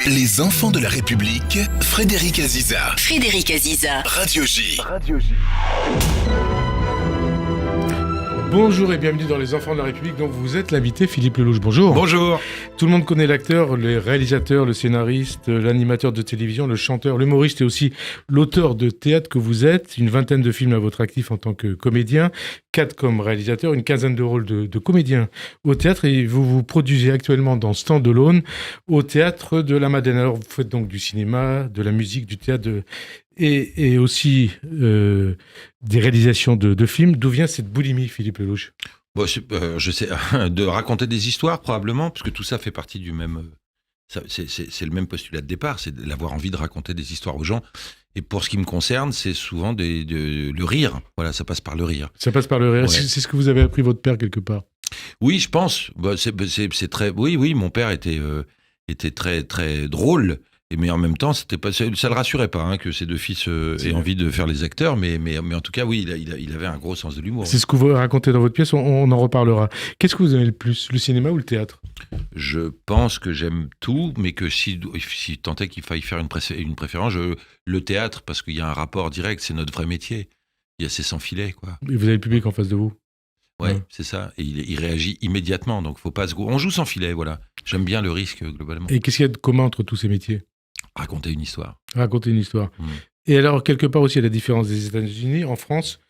Les enfants de la République, Frédéric Aziza. Frédéric Aziza. Radio J. Bonjour et bienvenue dans Les Enfants de la République, dont vous êtes l'invité, Philippe Lelouch. Bonjour. Bonjour. Tout le monde connaît l'acteur, le réalisateur, le scénariste, l'animateur de télévision, le chanteur, l'humoriste et aussi l'auteur de théâtre que vous êtes. Une vingtaine de films à votre actif en tant que comédien, 4 comme réalisateur, une quinzaine de rôles de comédien au théâtre. Et vous vous produisez actuellement dans Stand Alone au théâtre de la Madeleine. Alors vous faites donc du cinéma, de la musique, du théâtre et aussi des réalisations de films. D'où vient cette boulimie, Philippe Lelouch ? Bon, je sais, de raconter des histoires probablement, parce que tout ça fait partie du même... c'est le même postulat de départ, c'est d'avoir envie de raconter des histoires aux gens. Et pour ce qui me concerne, c'est souvent le rire. Voilà, ça passe par le rire. Ça passe par le rire. Ouais. C'est ce que vous avez appris votre père quelque part. Oui, je pense. Bah, c'est très... Oui, mon père était très, très drôle. Mais en même temps, ça le rassurait pas que ses deux fils aient envie de faire les acteurs, mais en tout cas, oui, il avait un gros sens de l'humour. C'est ce que vous racontez dans votre pièce, on en reparlera. Qu'est-ce que vous aimez le plus, le cinéma ou le théâtre ? Je pense que j'aime tout, mais que si tant est qu'il faille faire une préférence, le théâtre, parce qu'il y a un rapport direct, c'est notre vrai métier. C'est sans filet, quoi. Et vous avez le public en face de vous ? Ouais, c'est ça. Et il réagit immédiatement, donc faut pas on joue sans filet, voilà. J'aime bien le risque, globalement. Et qu'est-ce qu'il y a de commun entre tous ces métiers ? Raconter une histoire. Raconter une histoire. Et alors, quelque part aussi, il y a la différence des États-Unis. En France,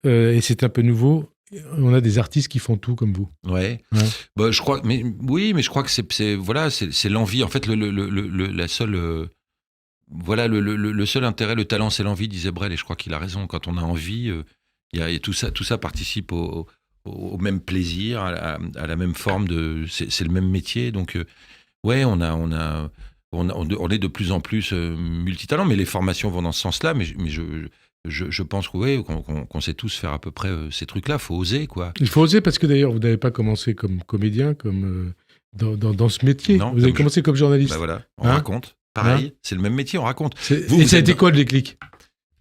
et c'est un peu nouveau, on a des artistes qui font tout comme vous. Ouais. Bah, je crois, mais je crois que c'est l'envie. En fait, la seule, le seul intérêt, le talent, c'est l'envie, disait Brel, et je crois qu'il a raison. Quand on a envie, tout ça participe au même plaisir, à la même forme c'est le même métier. Donc, on est de plus en plus multitalents, mais les formations vont dans ce sens-là. Mais je pense qu'on sait tous faire à peu près ces trucs-là. Il faut oser, quoi. Il faut oser parce que d'ailleurs, vous n'avez pas commencé comme comédien, comme dans ce métier. Non, vous avez commencé comme journaliste. Bah voilà, on raconte. Pareil, c'est le même métier, on raconte. Et ça a été quoi le déclic ?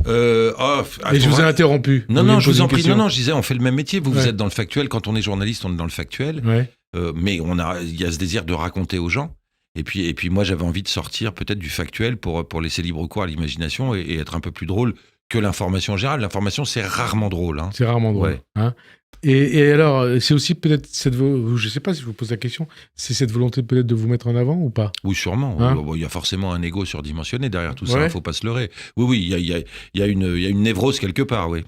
Et je vous ai interrompu. Non, je vous en prie. Non, je disais, on fait le même métier. Vous êtes dans le factuel. Quand on est journaliste, on est dans le factuel. Ouais. Mais il y a ce désir de raconter aux gens. Et puis moi, j'avais envie de sortir peut-être du factuel pour laisser libre cours à l'imagination et être un peu plus drôle que l'information générale. L'information, c'est rarement drôle. C'est rarement drôle. Ouais. Hein. Et alors, c'est aussi peut-être je ne sais pas si je vous pose la question, c'est cette volonté peut-être de vous mettre en avant ou pas ? Oui, sûrement. Il y a forcément un ego surdimensionné derrière tout ça, il ne faut pas se leurrer. Oui, il y a une névrose quelque part, oui.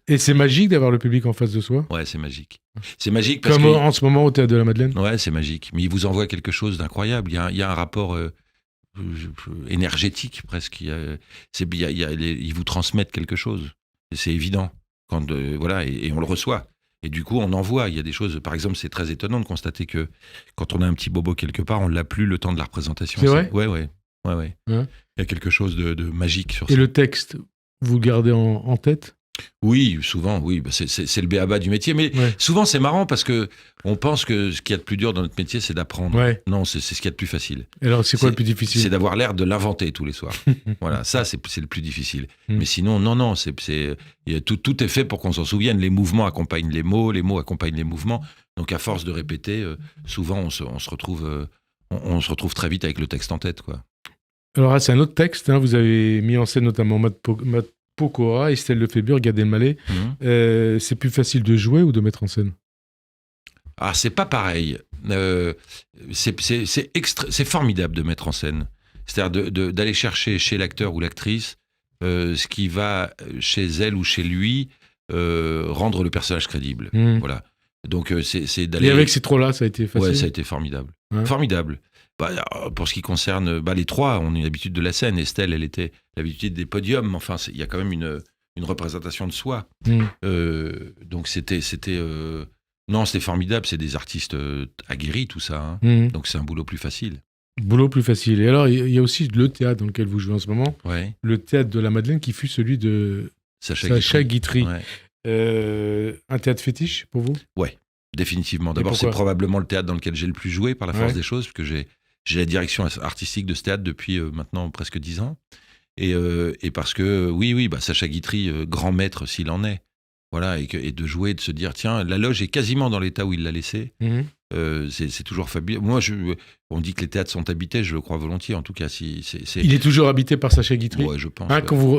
Et c'est magique d'avoir le public en face de soi ? Ouais, c'est magique. C'est magique parce Comme en ce moment au Théâtre de la Madeleine ? Ouais, c'est magique. Mais il vous envoie quelque chose d'incroyable. Il y a un rapport énergétique presque. Ils vous transmettent quelque chose. Et c'est évident. Et on le reçoit. Et du coup, on envoie. Il y a des choses... Par exemple, c'est très étonnant de constater que quand on a un petit bobo quelque part, on ne l'a plus le temps de la représentation. C'est vrai ? Ouais. Hein ? Il y a quelque chose de magique sur ça. Et le texte, vous le gardez en tête ? Oui, souvent, oui. C'est le b.a.-ba du métier. Mais souvent, c'est marrant parce que on pense que ce qu'il y a de plus dur dans notre métier, c'est d'apprendre. Ouais. Non, c'est ce qu'il y a de plus facile. Et alors, c'est quoi le plus difficile ? C'est d'avoir l'air de l'inventer tous les soirs. Voilà, ça, c'est le plus difficile. Mais sinon, non, tout est fait pour qu'on s'en souvienne. Les mouvements accompagnent les mots accompagnent les mouvements. Donc, à force de répéter, souvent, on se retrouve très vite avec le texte en tête, quoi. Alors, c'est un autre texte. Vous avez mis en scène notamment Matt Pokora, Estelle Lefébure, Gad Elmaleh. C'est plus facile de jouer ou de mettre en scène ? Ah, c'est pas pareil. C'est formidable de mettre en scène. C'est-à-dire d'aller chercher chez l'acteur ou l'actrice ce qui va chez elle ou chez lui rendre le personnage crédible. Voilà. Donc c'est d'aller. Et avec ces trois-là, ça a été facile. Ouais, ça a été formidable. Formidable. Pour ce qui concerne les trois, on a l'habitude de la scène. Estelle, elle était l'habitude des podiums. Enfin, il y a quand même une représentation de soi. Donc c'était formidable. C'est des artistes aguerris, tout ça. Donc c'est un boulot plus facile. Boulot plus facile. Et alors, il y a aussi le théâtre dans lequel vous jouez en ce moment. Ouais. Le théâtre de la Madeleine qui fut celui de Sacha Guitry. Ouais. Un théâtre fétiche pour vous ? Ouais, définitivement. D'abord, c'est probablement le théâtre dans lequel j'ai le plus joué par la force des choses, parce que j'ai la direction artistique de ce théâtre depuis maintenant presque 10 ans. Et parce que, Sacha Guitry, grand maître s'il en est, Voilà, et de jouer, de se dire, tiens, la loge est quasiment dans l'état où il l'a laissée. C'est toujours fabuleux. Moi, on dit que les théâtres sont habités, je le crois volontiers, en tout cas. Il est toujours habité par Sacha Guitry. Ouais, je pense.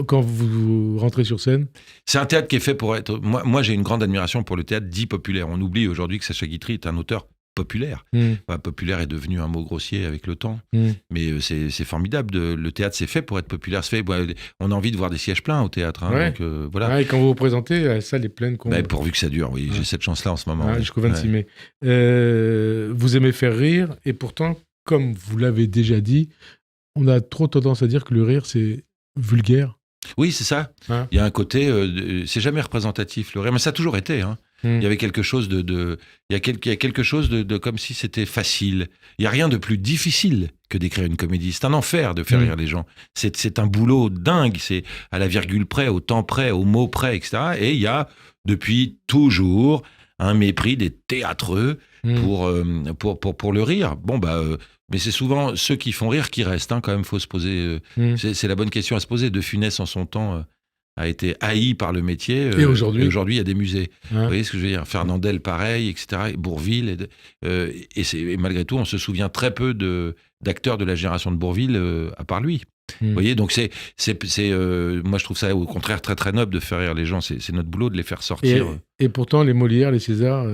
Quand vous rentrez sur scène. C'est un théâtre qui est fait pour être... Moi, j'ai une grande admiration pour le théâtre dit populaire. On oublie aujourd'hui que Sacha Guitry est un auteur populaire. Populaire est devenu un mot grossier avec le temps. Mais c'est formidable. Le théâtre, c'est fait pour être populaire. On a envie de voir des sièges pleins au théâtre. Donc, voilà. Et quand vous vous présentez, la salle est pleine. Pourvu que ça dure, oui. J'ai cette chance-là en ce moment. Jusqu'au 26 mai. Vous aimez faire rire, et pourtant, comme vous l'avez déjà dit, on a trop tendance à dire que le rire, c'est vulgaire. Oui, c'est ça. Il y a un côté... c'est jamais représentatif, le rire. Mais ça a toujours été, Il y avait quelque chose il y a quelque chose de comme si c'était facile. Il y a rien de plus difficile que d'écrire une comédie. C'est un enfer de faire rire les gens. C'est un boulot dingue. C'est à la virgule près, au temps près, au mot près, etc. Et il y a depuis toujours un mépris des théâtreux pour le rire. Mais c'est souvent ceux qui font rire qui restent. Quand même, faut se poser. C'est la bonne question à se poser. De Funès en son temps. A été haï par le métier. Et aujourd'hui, il y a des musées. Vous voyez ce que je veux dire ? Fernandel, pareil, etc. Et Bourvil. Et malgré tout, on se souvient très peu d'acteurs de la génération de Bourvil, à part lui. Vous voyez, donc moi, je trouve ça, au contraire, très, très noble de faire rire les gens. C'est notre boulot de les faire sortir. Et pourtant, les Molières, les Césars...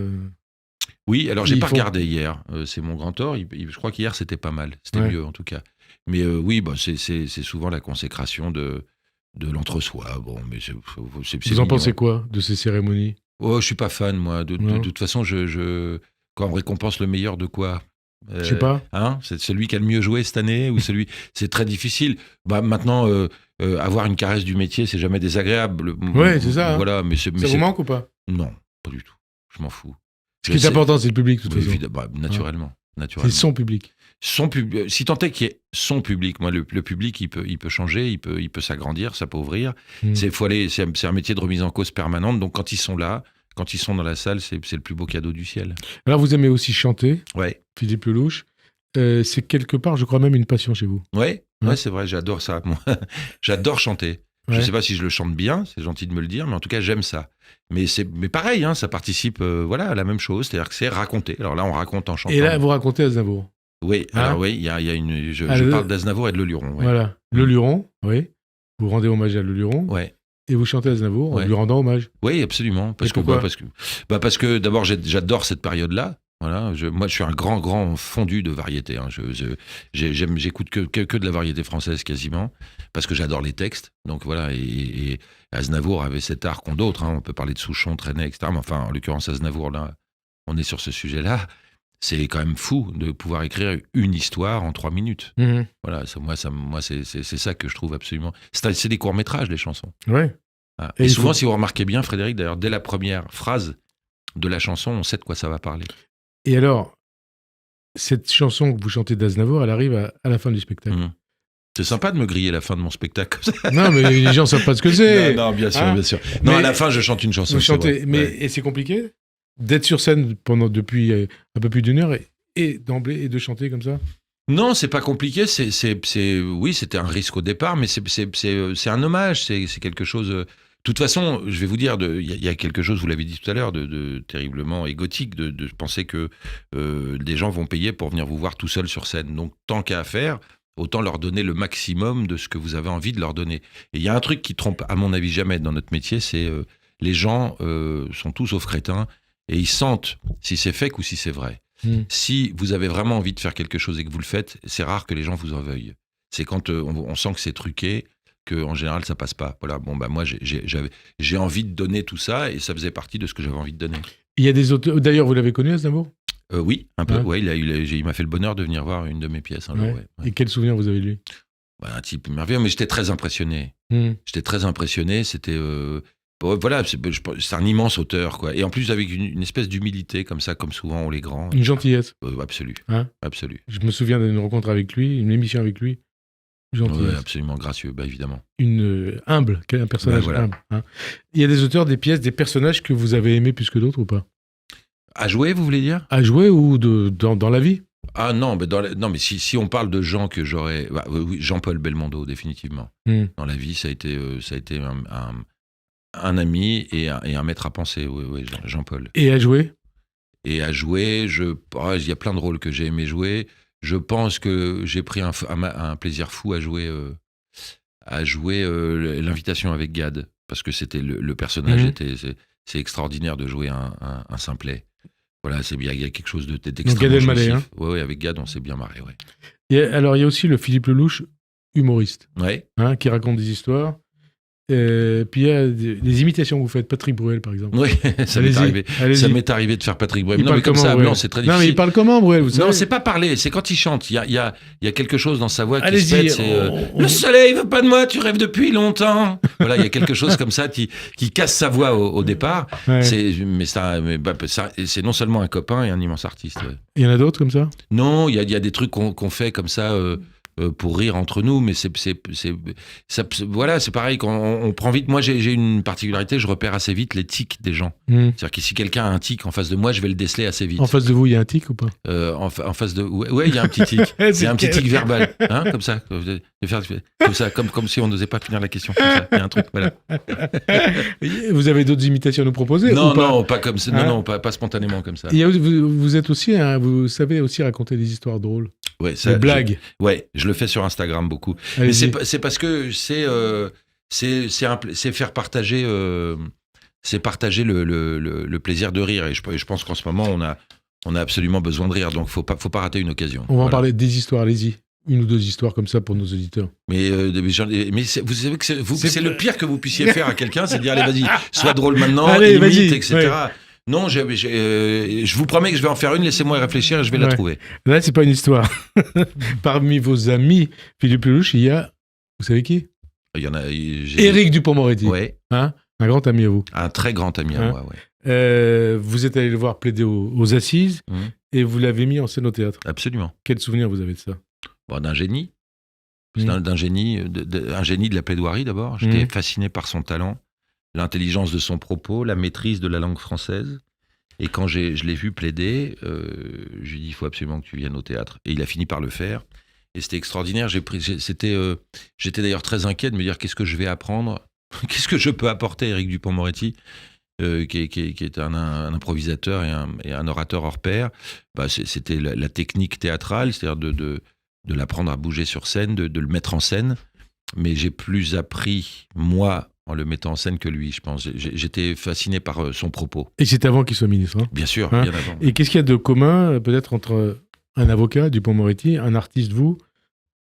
Oui, alors j'ai pas regardé hier. C'est mon grand tort. Je crois qu'hier, c'était pas mal. C'était mieux, en tout cas. Mais oui, c'est souvent la consécration de l'entre-soi. Mais vous en pensez quoi de ces cérémonies ? Je suis pas fan, moi. De toute façon, quand on récompense le meilleur de quoi ? Je sais pas. C'est celui qui a le mieux joué cette année ou celui. C'est très difficile. Maintenant, avoir une caresse du métier, c'est jamais désagréable. Ouais, c'est ça. Voilà, ça vous manque ou pas ? Non, pas du tout. Je m'en fous. Ce qui est important, c'est le public, de toute façon. Naturellement. C'est son public. Si tant est qu'il y ait son public, moi, le public, il peut changer, il peut s'agrandir, ça peut ouvrir. C'est un métier de remise en cause permanente. Donc, quand ils sont là, quand ils sont dans la salle, c'est le plus beau cadeau du ciel. Alors, vous aimez aussi chanter, ouais. Philippe Lelouch. C'est quelque part, je crois, même une passion chez vous. Ouais, c'est vrai, j'adore ça. Moi, j'adore chanter. Je ne sais pas si je le chante bien, c'est gentil de me le dire, mais en tout cas, j'aime ça. Mais pareil, ça participe à la même chose, c'est-à-dire que c'est raconter. Alors là, on raconte en chantant. Et là, vous racontez Aznavour. Oui, alors oui, il y a une. Je parle d'Aznavour et de Leluron. Ouais. Voilà, Leluron, oui. Vous rendez hommage à Leluron. Ouais. Et vous chantez Aznavour en lui rendant hommage. Oui, absolument. Parce que d'abord, j'adore cette période-là. Voilà, moi, je suis un grand fondu de variété. J'écoute que de la variété française quasiment, parce que j'adore les textes. Donc voilà, et Aznavour avait cet art qu'ont d'autres. On peut parler de Souchon, Trenet, etc. Mais enfin, en l'occurrence, Aznavour, là, on est sur ce sujet-là. C'est quand même fou de pouvoir écrire une histoire en 3 minutes. Voilà, moi, c'est ça que je trouve absolument. C'est des courts-métrages, les chansons. Ouais. Voilà. Et souvent, si vous remarquez bien, Frédéric, d'ailleurs, dès la première phrase de la chanson, on sait de quoi ça va parler. Et alors, cette chanson que vous chantez d'Aznavour, elle arrive à la fin du spectacle. C'est sympa de me griller la fin de mon spectacle comme ça. Non, mais les gens ne savent pas ce que c'est. Non, bien sûr, bien sûr. Non, mais à la fin, je chante une chanson. Vous chantez, et c'est compliqué d'être sur scène depuis un peu plus d'1 heure et d'emblée et de chanter comme ça. Non, c'est pas compliqué. Oui, c'était un risque au départ, mais c'est un hommage. C'est quelque chose. De toute façon, je vais vous dire, il y a quelque chose, vous l'avez dit tout à l'heure, de terriblement égotique, de penser que des gens vont payer pour venir vous voir tout seul sur scène. Donc, tant qu'à faire, autant leur donner le maximum de ce que vous avez envie de leur donner. Et il y a un truc qui trompe, à mon avis, jamais dans notre métier, c'est les gens sont tous sauf crétins et ils sentent si c'est fake ou si c'est vrai. Si vous avez vraiment envie de faire quelque chose et que vous le faites, c'est rare que les gens vous en veuillent. C'est quand on sent que c'est truqué, qu'en général, ça passe pas. Voilà, moi, j'ai envie de donner tout ça et ça faisait partie de ce que j'avais envie de donner. Il y a des auteurs... D'ailleurs, vous l'avez connu, Aznavour ? Oui, un peu. Ouais, il m'a fait le bonheur de venir voir une de mes pièces. Un jour, ouais. Et quel souvenir vous avez de lui ? Un type merveilleux, mais j'étais très impressionné. C'était... voilà, c'est un immense auteur, quoi. Et en plus, avec une espèce d'humilité, comme ça, comme souvent on les grands. Une gentillesse. Absolue. Absolue. Je me souviens d'une rencontre avec lui, une émission avec lui. Gentillesse. Ouais, absolument gracieux, évidemment. Un personnage humble. Il y a des auteurs, des pièces, des personnages que vous avez aimés plus que d'autres ou pas ? À jouer, vous voulez dire ? À jouer ou dans la vie ? Ah non, mais si on parle de gens que j'aurais... oui, Jean-Paul Belmondo, définitivement. Dans la vie, ça a été Un ami et un maître à penser, oui, Jean-Paul. Et à jouer? Et à jouer, il y a plein de rôles que j'ai aimé jouer. Je pense que j'ai pris un plaisir fou à jouer l'invitation avec Gad, parce que c'était le personnage c'est extraordinaire de jouer un simplet. Voilà, il y a quelque chose d'extrêmement jouissif. Hein. Ouais, avec Gad, on s'est bien marré. Ouais. Alors, il y a aussi le Philippe Lelouch, humoriste, ouais. Qui raconte des histoires. Puis il y a des imitations que vous faites, Patrick Bruel par exemple. Oui, ça m'est arrivé. Ça m'est arrivé de faire Patrick Bruel. Non, mais comme ça, Bruel. Non, c'est très difficile. Non, mais il parle comment, Bruel, vous savez? Non, c'est pas parler, c'est quand il chante. Il y a quelque chose dans sa voix qui se pète. Le soleil veut pas de moi, tu rêves depuis longtemps. Voilà, il y a quelque chose comme ça qui casse sa voix au départ. Ouais. C'est non seulement un copain et un immense artiste. Ouais. Il y en a d'autres comme ça? Non, il y a des trucs qu'on fait comme ça. Pour rire entre nous, mais voilà, c'est pareil, quand on prend vite. Moi, j'ai une particularité, je repère assez vite les tics des gens. C'est-à-dire que si quelqu'un a un tic en face de moi, je vais le déceler assez vite. En face de vous, il y a un tic ou pas? En face de... Ouais, il y a un petit tic. Il y a un petit tic verbal, hein, comme ça. Comme si on n'osait pas finir la question. Comme ça. Il y a un truc, voilà. Vous avez d'autres imitations à nous proposer? Non, pas comme ça. Non, pas spontanément comme ça. Vous êtes aussi, vous savez aussi raconter des histoires drôles. Ouais, ça, des blagues. Je le fais sur Instagram beaucoup. Mais c'est parce que c'est faire partager, c'est partager le plaisir de rire. Et je pense qu'en ce moment on a absolument besoin de rire. Donc faut pas rater une occasion. On va en parler des histoires. Allez-y. Une ou deux histoires comme ça pour nos auditeurs. Mais vous savez que c'est le pire que vous puissiez faire à quelqu'un, c'est de dire allez vas-y, sois drôle maintenant, imite, etc. Ouais. Non, je vous promets que je vais en faire une, laissez-moi réfléchir et je vais la trouver. Là, c'est pas une histoire. Parmi vos amis, Philippe Lelouch, il y a, vous savez qui? Il y en a. Éric Dupond-Moretti. Ouais. Un grand ami à vous. Un très grand ami à moi, ouais. Vous êtes allé le voir plaider aux assises et vous l'avez mis en scène au théâtre. Absolument. Quel souvenir vous avez de ça? D'un génie. Un génie de la plaidoirie d'abord. J'étais fasciné par son talent. L'intelligence de son propos, la maîtrise de la langue française. Et quand je l'ai vu plaider, je lui ai dit, il faut absolument que tu viennes au théâtre. Et il a fini par le faire. Et c'était extraordinaire. J'étais d'ailleurs très inquiet de me dire, qu'est-ce que je vais apprendre? Qu'est-ce que je peux apporter à Éric Dupond-Moretti, qui est un improvisateur et un orateur hors pair. C'était la technique théâtrale, c'est-à-dire de l'apprendre à bouger sur scène, de le mettre en scène. Mais j'ai plus appris, moi, en le mettant en scène que lui, je pense. J'étais fasciné par son propos. Et c'est avant qu'il soit ministre, hein? Bien sûr, bien avant. Et qu'est-ce qu'il y a de commun, peut-être, entre un avocat, Dupond-Moretti, un artiste, vous,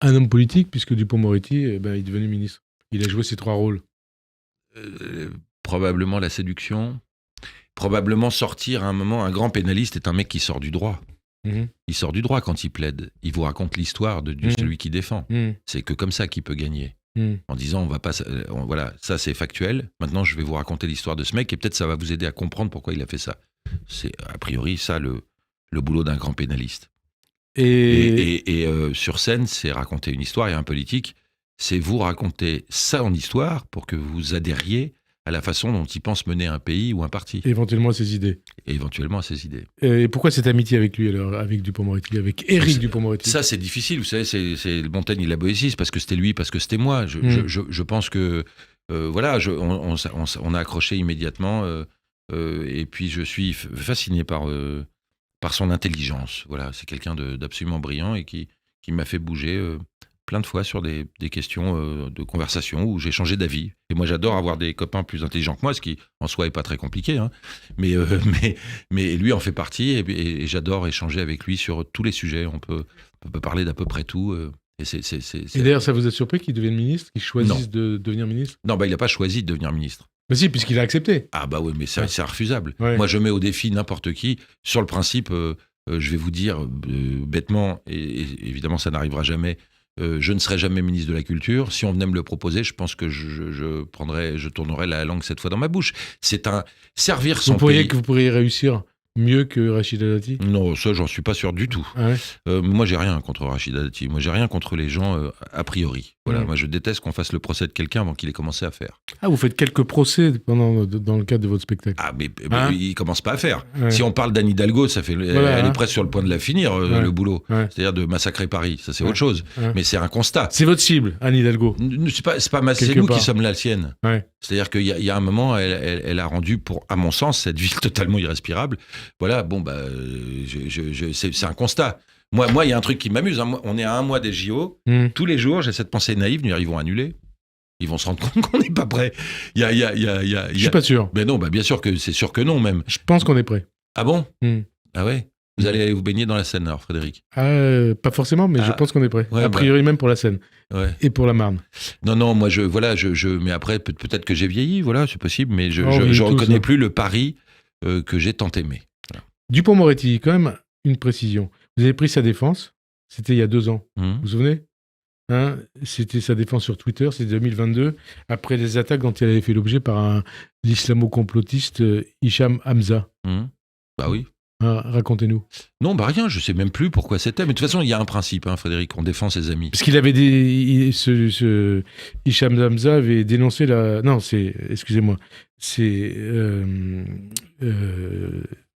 un homme politique, puisque Dupond-Moretti, il est devenu ministre. Il a joué ses 3 rôles. Probablement la séduction. Probablement sortir à un moment. Un grand pénaliste est un mec qui sort du droit. Il sort du droit quand il plaide. Il vous raconte l'histoire de celui qui défend. C'est que comme ça qu'il peut gagner. En disant, voilà, ça c'est factuel. Maintenant, je vais vous raconter l'histoire de ce mec et peut-être ça va vous aider à comprendre pourquoi il a fait ça. C'est a priori ça le boulot d'un grand pénaliste. Et sur scène, c'est raconter une histoire. Et un politique, c'est vous raconter ça en histoire pour que vous adhériez à la façon dont il pense mener un pays ou un parti. Éventuellement à ses idées. Et pourquoi cette amitié avec lui, alors, avec Dupond-Moretti, avec Éric Dupond-Moretti? Ça, c'est difficile, vous savez, c'est Montaigne et la Boétie, parce que c'était lui, parce que c'était moi. Je pense que, voilà, on a accroché immédiatement, et puis je suis fasciné par son intelligence. Voilà, c'est quelqu'un d'absolument brillant et qui m'a fait bouger plein de fois sur des questions de conversation où j'ai changé d'avis. Et moi, j'adore avoir des copains plus intelligents que moi, ce qui, en soi, n'est pas très compliqué. Hein. Mais lui en fait partie et j'adore échanger avec lui sur tous les sujets. On peut parler d'à peu près tout. Et d'ailleurs, ça vous a surpris qu'il devienne ministre, qu'il choisisse de devenir ministre? Non, il n'a pas choisi de devenir ministre. Mais si, puisqu'il a accepté. Ah bah oui, mais c'est refusable. Ouais. Moi, je mets au défi n'importe qui. Sur le principe, je vais vous dire bêtement, et évidemment, ça n'arrivera jamais, je ne serai jamais ministre de la Culture. Si on venait me le proposer, je pense que je tournerais la langue cette fois dans ma bouche. C'est un servir son pays. Vous pourriez réussir mieux que Rachida Dati? Non, ça, j'en suis pas sûr du tout. Ah ouais. Moi, j'ai rien contre Rachida Dati. Moi, j'ai rien contre les gens a priori. Voilà. Moi, je déteste qu'on fasse le procès de quelqu'un avant qu'il ait commencé à faire. Ah, vous faites quelques procès dans le cadre de votre spectacle? Ah, mais il commence pas à faire. Ouais. Si on parle d'Anne Hidalgo, elle est presque sur le point de la finir, le boulot. Ouais. C'est-à-dire de massacrer Paris. Ça, c'est autre chose. Ouais. Mais c'est un constat. C'est votre cible, Anne Hidalgo? C'est pas c'est nous qui sommes la sienne. Ouais. C'est-à-dire qu'il y a un moment, elle a rendu, à mon sens, cette ville totalement irrespirable. Voilà, c'est un constat. Moi, il y a un truc qui m'amuse. Hein. On est à 1 mois des JO. Tous les jours, j'ai cette pensée naïve, ils vont annuler. Ils vont se rendre compte qu'on n'est pas prêt. Je suis pas sûr. Mais non, bien sûr que c'est sûr que non, même. Je pense qu'on est prêt. Ah bon ? Ah ouais ? Vous allez aller vous baigner dans la Seine, alors, Frédéric ? Pas forcément, mais je pense qu'on est prêt. Ouais, a priori, même pour la Seine. Ouais. Et pour la Marne. Non, moi, mais après, peut-être que j'ai vieilli, voilà, c'est possible, mais je reconnais plus le Paris que j'ai tant aimé. Voilà. Dupond-Moretti, quand même, une précision. Vous avez pris sa défense, c'était il y a 2 ans. Vous vous souvenez ? C'était sa défense sur Twitter, c'était 2022, après les attaques dont elle avait fait l'objet par l'islamo-complotiste Hicham Hamza. Bah oui. Racontez-nous. Non, rien, je sais même plus pourquoi c'était. Mais de toute façon, il y a un principe, Frédéric, on défend ses amis. Parce qu'il avait Hicham Hamza avait dénoncé excusez-moi, c'est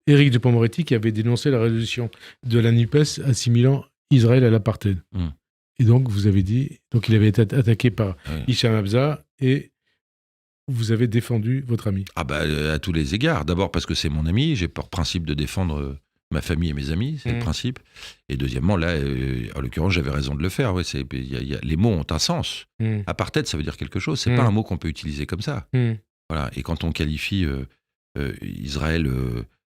Éric Dupond-Moretti qui avait dénoncé la résolution de la NUPES assimilant Israël à l'apartheid. Et donc, vous avez dit, il avait été attaqué par Hicham Hamza et vous avez défendu votre ami. Ah à tous les égards. D'abord parce que c'est mon ami, j'ai pour principe de défendre ma famille et mes amis, c'est le principe. Et deuxièmement, là, en l'occurrence, j'avais raison de le faire. Ouais, les mots ont un sens. Apartheid, ça veut dire quelque chose. C'est pas un mot qu'on peut utiliser comme ça. Voilà. Et quand on qualifie Israël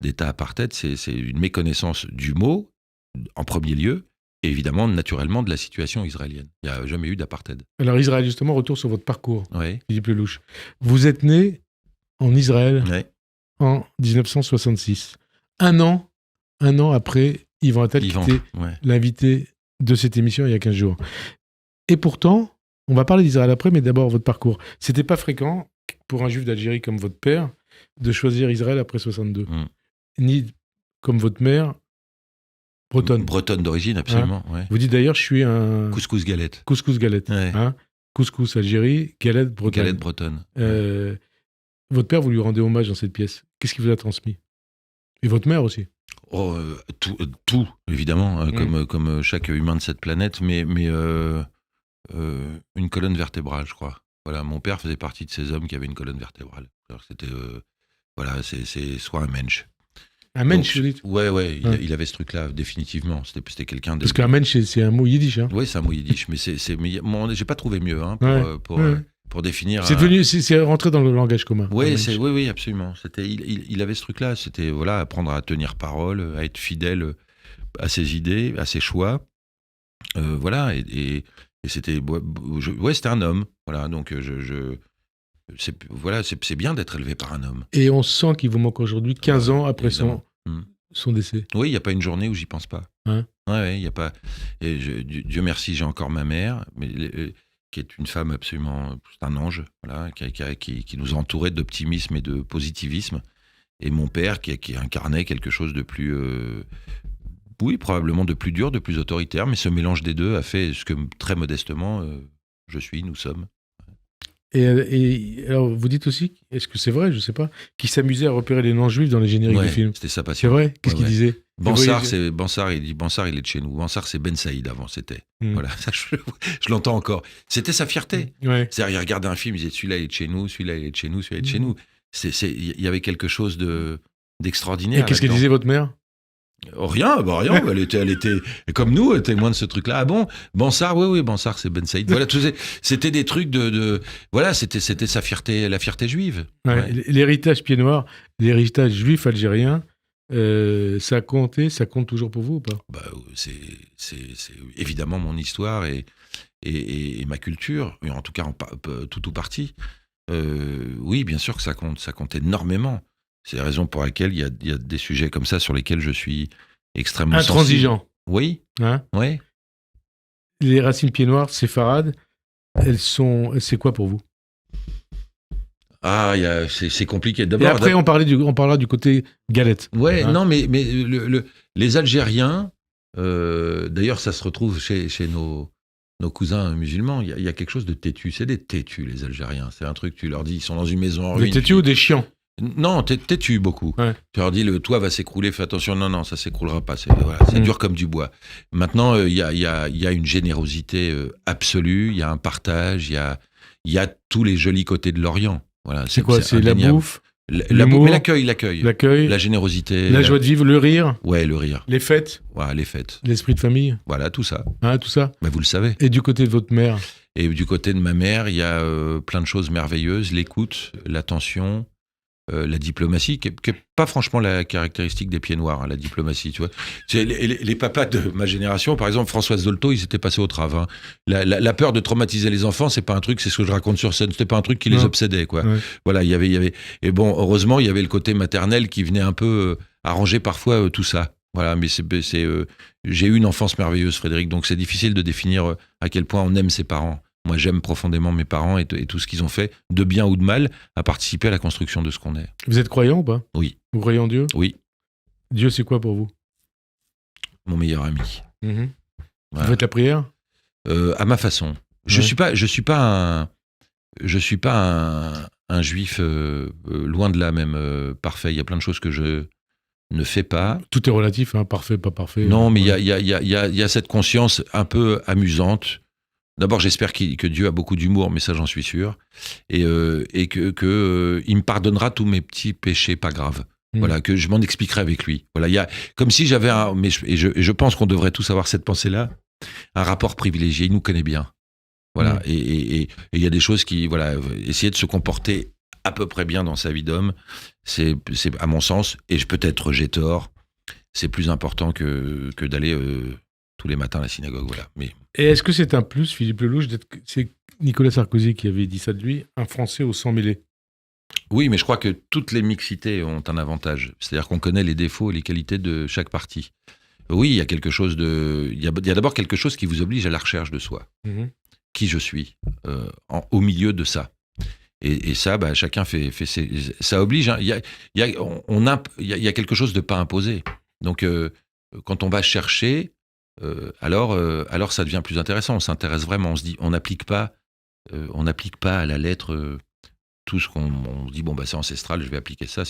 d'État apartheid, c'est une méconnaissance du mot, en premier lieu, et évidemment, naturellement, de la situation israélienne. Il n'y a jamais eu d'apartheid. Alors Israël, justement, retour sur votre parcours, Philippe Lelouch. Vous êtes né en Israël en 1966. Un an après Yvan Attal, qui était l'invité de cette émission il y a 15 jours. Et pourtant, on va parler d'Israël après, mais d'abord votre parcours. C'était pas fréquent pour un juif d'Algérie comme votre père de choisir Israël après 62. Ni comme votre mère, bretonne. Bretonne d'origine, absolument. Vous dites d'ailleurs, je suis un... Couscous galette. Couscous galette. Couscous Algérie, galette bretonne. Galette bretonne. Votre père, vous lui rendez hommage dans cette pièce. Qu'est-ce qu'il vous a transmis ? Et votre mère aussi. Tout évidemment, comme chaque humain de cette planète, mais une colonne vertébrale, je crois. Voilà, mon père faisait partie de ces hommes qui avaient une colonne vertébrale. Alors, c'était, c'est soit un mensch. Un mensch, vous dites ? Ouais, il avait ce truc-là, définitivement. C'était quelqu'un de... Parce qu'un mensch, c'est un mot yiddish. Oui, c'est un mot yiddish, mais j'ai pas trouvé mieux pour définir... C'est rentré dans le langage commun. Oui, absolument. Il avait ce truc-là, c'était apprendre à tenir parole, à être fidèle à ses idées, à ses choix. Et c'était... c'était un homme. Voilà, donc c'est bien d'être élevé par un homme. Et on sent qu'il vous manque aujourd'hui, 15 ans après son décès. Oui, il n'y a pas une journée où j'y pense pas. Il y a pas... Et Dieu merci, j'ai encore ma mère, qui est une femme absolument... C'est un ange, qui nous entourait d'optimisme et de positivisme. Et mon père, qui incarnait quelque chose de plus... probablement de plus dur, de plus autoritaire, mais ce mélange des deux a fait ce que, très modestement, nous sommes. Et alors, vous dites aussi, est-ce que c'est vrai, je ne sais pas, qu'il s'amusait à repérer les non-juifs dans les génériques du film. C'était sa passion. C'est vrai ? Qu'est-ce qu'il disait ? Bansar, il dit Bansar, il est de chez nous. Bansar, c'est Ben Saïd avant, c'était. Voilà, ça, je l'entends encore. C'était sa fierté. C'est-à-dire, il regardait un film, il disait celui-là, il est de chez nous, celui-là, il est de chez nous, celui-là, il est de chez nous. Il y avait quelque chose d'extraordinaire. Et qu'est-ce qu'elle disait, votre mère ? Rien. Elle était comme nous, témoin de ce truc-là. Ah bon, Bansar, oui, Bansar, c'est Ben Saïd. Voilà, c'était des trucs c'était sa fierté, la fierté juive. L'héritage pied noir, l'héritage juif algérien, ça compte toujours pour vous ou pas ? C'est évidemment mon histoire et ma culture, en tout cas tout ou partie. Oui, bien sûr que ça compte énormément. C'est la raison pour laquelle il y a des sujets comme ça sur lesquels je suis extrêmement intransigeant. Oui. Oui. Les racines pieds noirs, séfarades, c'est quoi pour vous ? C'est compliqué. Et après, on parlera du côté galette. Ouais, non, mais les Algériens, d'ailleurs, ça se retrouve chez nos cousins musulmans. Il y a quelque chose de têtu. C'est des têtus, les Algériens. C'est un truc, tu leur dis, ils sont dans une maison en ruine. Des têtus ou des chiants ? Non, têtu beaucoup. Tu leur dis, le toit va s'écrouler, fais attention. Non, ça s'écroulera pas. C'est dur comme du bois. Maintenant, il y a une générosité absolue, il y a un partage, il y a tous les jolis côtés de l'Orient. Voilà, C'est quoi? C'est la indéniable. bouffe, Mais l'accueil, l'accueil, la générosité, la joie de vivre, le rire, ouais, le rire, les fêtes, voilà, les fêtes, l'esprit de famille, voilà, tout ça. hein, tout ça. Bah, vous le savez. Et du côté de votre mère? Et du côté de ma mère, il y a plein de choses merveilleuses, l'écoute, l'attention, la diplomatie, qui est pas franchement la caractéristique des pieds noirs, hein, la diplomatie, tu vois. Les papas de ma génération, par exemple, Françoise Dolto, ils étaient passés au trave. Hein. La peur de traumatiser les enfants, c'est pas un truc, c'est ce que je raconte sur scène, c'était pas un truc qui les obsédait, quoi. Ouais. Voilà, il y avait. Et bon, heureusement, il y avait le côté maternel qui venait un peu arranger parfois tout ça. Voilà, mais j'ai eu une enfance merveilleuse, Frédéric, donc c'est difficile de définir à quel point on aime ses parents. Moi, j'aime profondément mes parents et tout ce qu'ils ont fait, de bien ou de mal, à participer à la construction de ce qu'on est. Vous êtes croyant ou pas? Oui. Vous croyez en Dieu? Oui, Dieu, c'est quoi pour vous? mon meilleur ami. Vous Voilà. faites la prière? À ma façon. Je Ouais. suis pas un juif loin de là même parfait. Il y a plein de choses que je ne fais pas. Tout est relatif, hein, parfait, pas parfait. Non, mais Ouais. il y a cette conscience un peu amusante. D'abord, j'espère que Dieu a beaucoup d'humour, mais ça, j'en suis sûr. Et que il me pardonnera tous mes petits péchés pas graves. Voilà, que je m'en expliquerai avec lui. Voilà, il y a comme si j'avais je pense qu'on devrait tous avoir cette pensée-là, un rapport privilégié. Il nous connaît bien. Voilà, et il y a des choses qui, voilà, essayer de se comporter à peu près bien dans sa vie d'homme, c'est à mon sens, et peut-être j'ai tort, c'est plus important que d'aller tous les matins à la synagogue, voilà. Mais Et est-ce que c'est un plus, Philippe Lelouch, c'est Nicolas Sarkozy qui avait dit ça de lui, un Français au sang mêlé? oui, mais je crois que toutes les mixités ont un avantage, c'est-à-dire qu'on connaît les défauts et les qualités de chaque partie. Oui, il y a quelque chose il y a d'abord quelque chose qui vous oblige à la recherche de soi. Qui je suis au milieu de ça. Et ça, bah, chacun fait ça oblige. Hein. Il y a quelque chose de pas imposé. Donc, quand on va chercher, alors ça devient plus intéressant. On s'intéresse vraiment. On se dit, on n'applique pas à la lettre tout ce on dit. Bon, bah, c'est ancestral. Je vais appliquer ça.